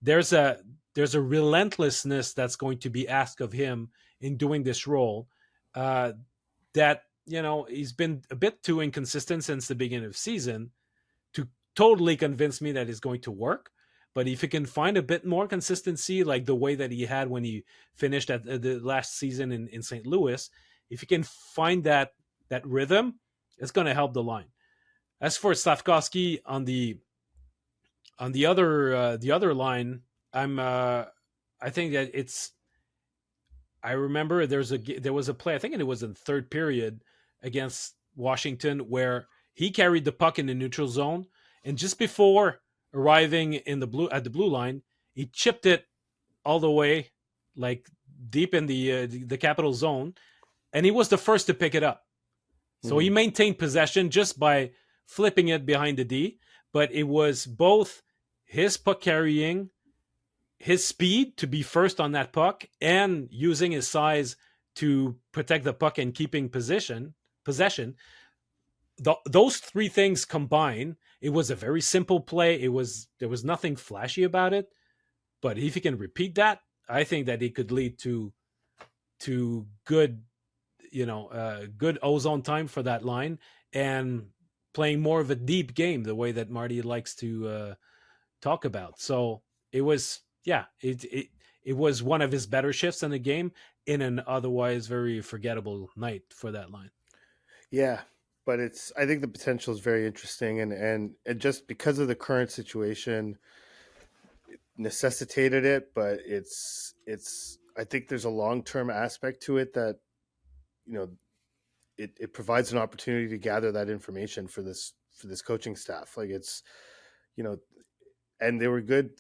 There's a relentlessness that's going to be asked of him in doing this role. That he's been a bit too inconsistent since the beginning of the season to totally convince me that it's going to work. But if he can find a bit more consistency, like the way that he had when he finished at the last season in St. Louis, if he can find that rhythm, it's going to help the line. As for Slafkovský on the other line, I think that it's. I remember there was a play. I think it was in the third period against Washington where he carried the puck in the neutral zone, and just before arriving at the blue line, he chipped it all the way, like deep in the capital zone, and he was the first to pick it up. So he maintained possession just by flipping it behind the D, but it was both his puck carrying, his speed to be first on that puck, and using his size to protect the puck and keeping possession. Those three things combined, it was a very simple play. There was nothing flashy about it, but if he can repeat that, I think that it could lead to good, good ozone time for that line and playing more of a deep game, the way that Marty likes to talk about. So it was, it was one of his better shifts in the game in an otherwise very forgettable night for that line. Yeah, but I think the potential is very interesting, and just because of the current situation, it necessitated it. But it's I think there's a long-term aspect to it that it provides an opportunity to gather that information for this coaching staff. Like it's and they were good,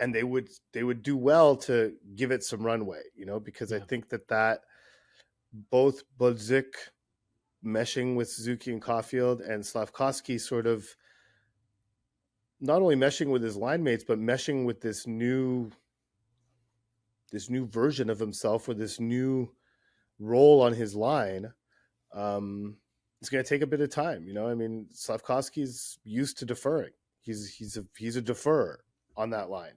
and they would do well to give it some runway, because I think that both Bolduc meshing with Suzuki and Caulfield and Slafkovský sort of not only meshing with his line mates, but meshing with this new version of himself, or this new role on his line. It's going to take a bit of time. I mean, Slafkovsky's used to deferring. He's a deferrer on that line,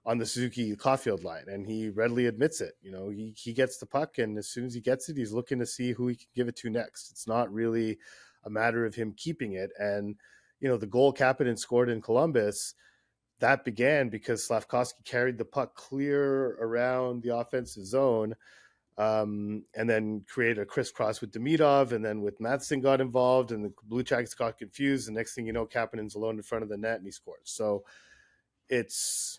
on the Suzuki Caulfield line, and he readily admits it. He gets the puck, and as soon as he gets it, he's looking to see who he can give it to next. It's not really a matter of him keeping it. And the goal Kapanen scored in Columbus, that began because Slafkovský carried the puck clear around the offensive zone, and then created a crisscross with Demidov, and then with Matheson got involved, and the Blue Jackets got confused. The next thing you know, Kapanen's alone in front of the net, and he scores. So it's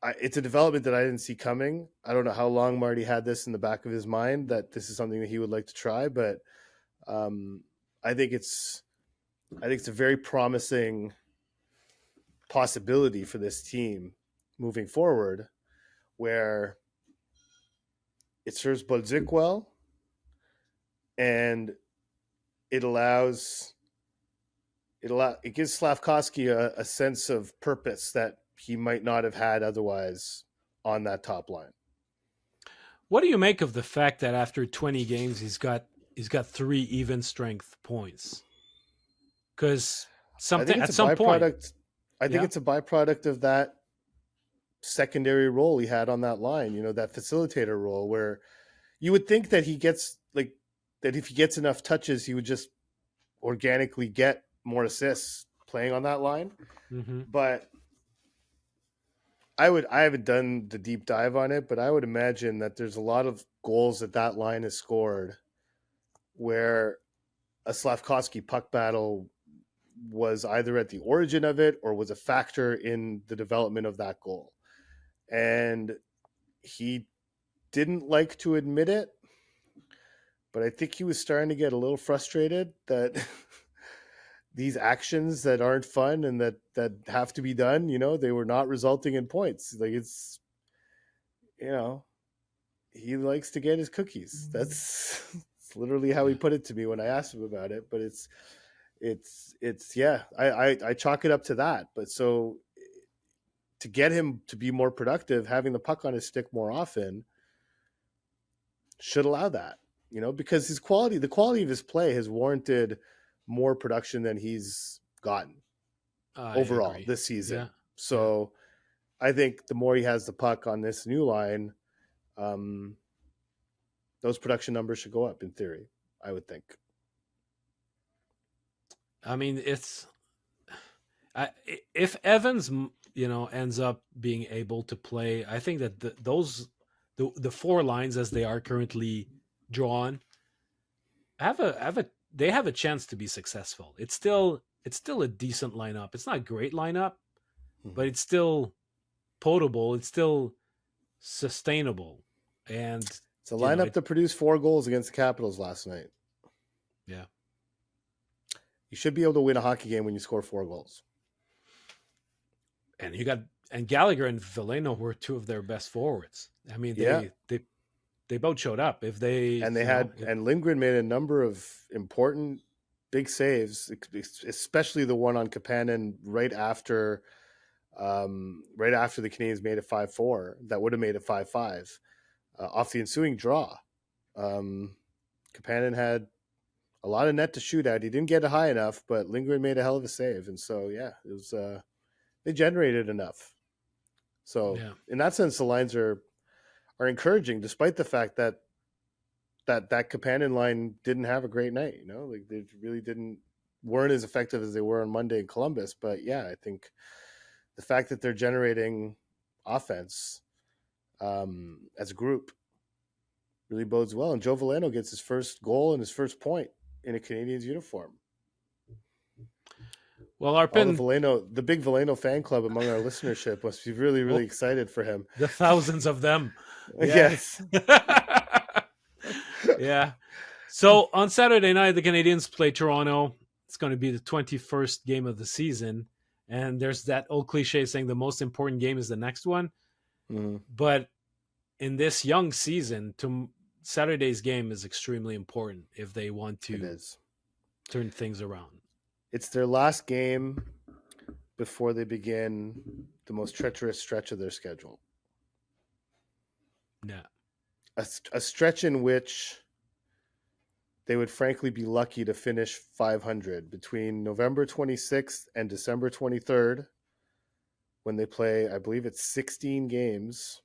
a development that I didn't see coming. I don't know how long Marty had this in the back of his mind, that this is something that he would like to try, but I think it's a very promising possibility for this team moving forward, where it serves Bolduc well, and it gives Slafkovský a sense of purpose that he might not have had otherwise on that top line. What do you make of the fact that after 20 games he's got 3 even strength points? Because something at some point, I think it's a byproduct of that secondary role he had on that line. You know, that facilitator role, where you would think that that if he gets enough touches, he would just organically get more assists playing on that line. Mm-hmm. But I haven't done the deep dive on it, but I would imagine that there's a lot of goals that line has scored where a Slafkovský puck battle was either at the origin of it or was a factor in the development of that goal. And he didn't like to admit it, but I think he was starting to get a little frustrated that these actions that aren't fun and that have to be done, you know, they were not resulting in points. Like, it's, you know, he likes to get his cookies. That's literally how he put it to me when I asked him about it. But it's yeah, I chalk it up to that. But so to get him to be more productive, having the puck on his stick more often should allow that, you know, because the quality of his play has warranted more production than he's gotten overall this season. Yeah. So I think the more he has the puck on this new line, those production numbers should go up in theory, I would think. I mean, if Evans, you know, ends up being able to play, I think that the 4 lines as they are currently drawn they have a chance to be successful. It's still a decent lineup. It's not a great lineup, but it's still potable. It's still sustainable, and it's a lineup that produced 4 goals against the Capitals last night. Yeah, you should be able to win a hockey game when you score 4 goals. And Gallagher and Veleno were 2 of their best forwards. I mean, they both showed up. And Lindgren made a number of important big saves, especially the one on Kapanen right after the Canadiens made it 5-4. That would have made it 5-5 off the ensuing draw. Kapanen had a lot of net to shoot at. He didn't get it high enough, but Lindgren made a hell of a save. And so, yeah, it was they generated enough. So in that sense, the lines are encouraging, despite the fact that Kapanen line didn't have a great night. You know, like they really weren't as effective as they were on Monday in Columbus. But yeah, I think the fact that they're generating offense as a group really bodes well. And Joe Veleno gets his first goal and his first point in a Canadiens uniform. Well, the big Veleno fan club among our listenership must be really, really excited for him. The thousands of them. Yes. Yeah. So on Saturday night, the Canadiens play Toronto. It's going to be the 21st game of the season. And there's that old cliche saying the most important game is the next one. Mm-hmm. But in this young season, Saturday's game is extremely important if they want to turn things around. It's their last game before they begin the most treacherous stretch of their schedule. Yeah. A stretch in which they would frankly be lucky to finish 500 between November 26th and December 23rd, when they play, I believe it's 16 games,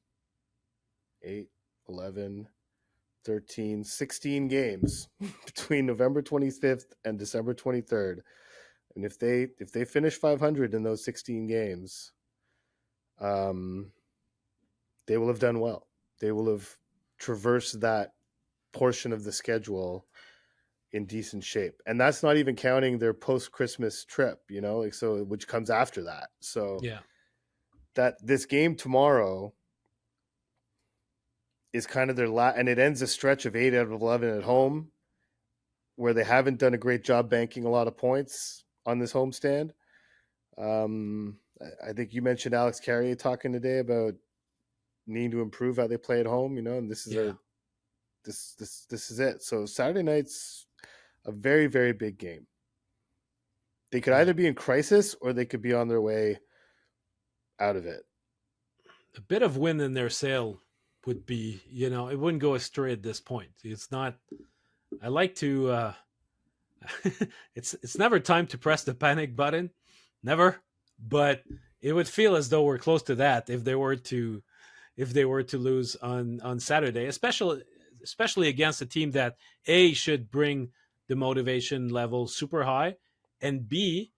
8, 11, 13, 16 games between November 25th and December 23rd. And if they finish 500 in those 16 games, they will have done well. They will have traversed that portion of the schedule in decent shape. And that's not even counting their post-Christmas trip, you know, like, so, which comes after that. So yeah, that this game tomorrow is kind of their and it ends a stretch of 8 out of 11 at home. where they haven't done a great job banking a lot of points on this homestand. I think you mentioned Alex Carrier talking today about needing to improve how they play at home, and this is this is it. So Saturday night's a very, very big game. They could either be in crisis or they could be on their way out of it. A bit of wind in their sail would be, it wouldn't go astray at this point. It's not. I like to. It's never time to press the panic button, never. But it would feel as though we're close to that if they were to lose on Saturday, especially against a team that A, should bring the motivation level super high, and B,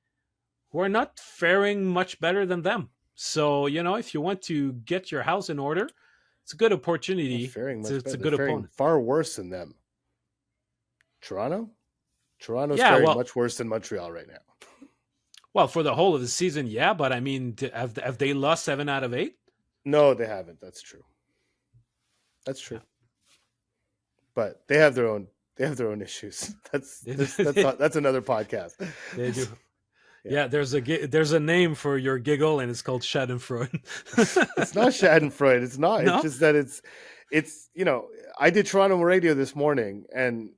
who are not faring much better than them. So, if you want to get your house in order, it's a good opportunity. It's a good opponent. Far worse than them. Toronto's faring much worse than Montreal right now. Well, for the whole of the season, yeah, but I mean, have they lost 7 out of 8? No, they haven't. That's true. Yeah. But they have their own issues. That's another podcast. They do. Yeah, there's a name for your giggle, and it's called Schadenfreude. It's not Schadenfreude. It's not. No? It's just that it's I did Toronto radio this morning, and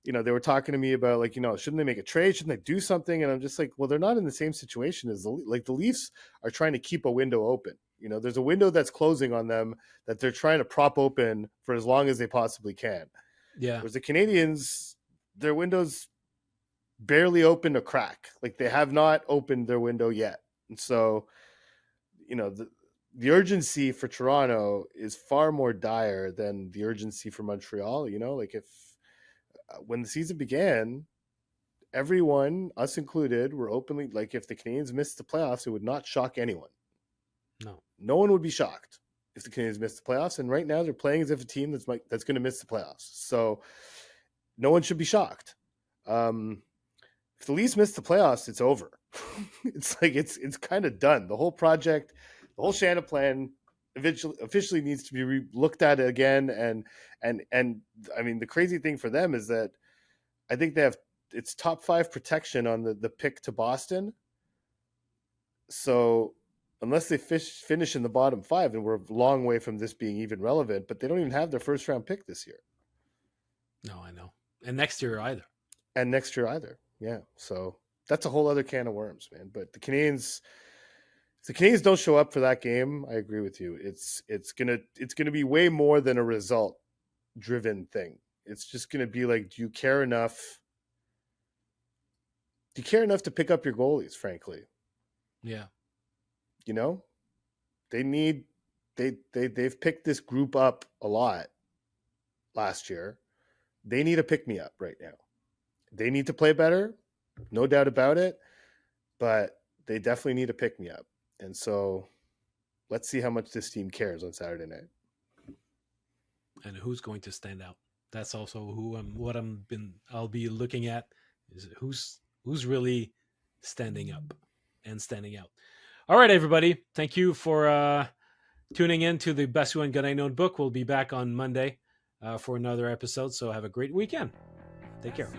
they were talking to me about shouldn't they make a trade? Shouldn't they do something? And I'm just like, well, they're not in the same situation as the Leafs are trying to keep a window open. There's a window that's closing on them that they're trying to prop open for as long as they possibly can. Yeah. Whereas the Canadiens, their window's barely opened a crack. Like, they have not opened their window yet. And so, the urgency for Toronto is far more dire than the urgency for Montreal. If when the season began, everyone, us included, were openly if the Canadiens missed the playoffs, it would not shock anyone. No one would be shocked if the Canadiens missed the playoffs. And right now they're playing as if a team that's going to miss the playoffs. So no one should be shocked. If the Leafs miss the playoffs, it's over. it's kind of done. The whole project, the whole Shannon plan officially needs to be looked at again. And I mean, the crazy thing for them is that I think it's top 5 protection on the pick to Boston. So unless they finish in the bottom 5, and we're a long way from this being even relevant, but they don't even have their first round pick this year. No, I know. And next year either. Yeah. So that's a whole other can of worms, man. But the Canadiens don't show up for that game, I agree with you. It's gonna be way more than a result driven thing. It's just gonna be like, do you care enough to pick up your goalies, frankly? Yeah. They've picked this group up a lot last year. They need a pick me up right now. They need to play better, no doubt about it, but they definitely need a pick me up. And so let's see how much this team cares on Saturday night. And who's going to stand out? That's also I'll be looking at, is who's really standing up and standing out. All right, everybody. Thank you for tuning in to the BasuandGodin Notebook. We'll be back on Monday for another episode. So have a great weekend. Take care.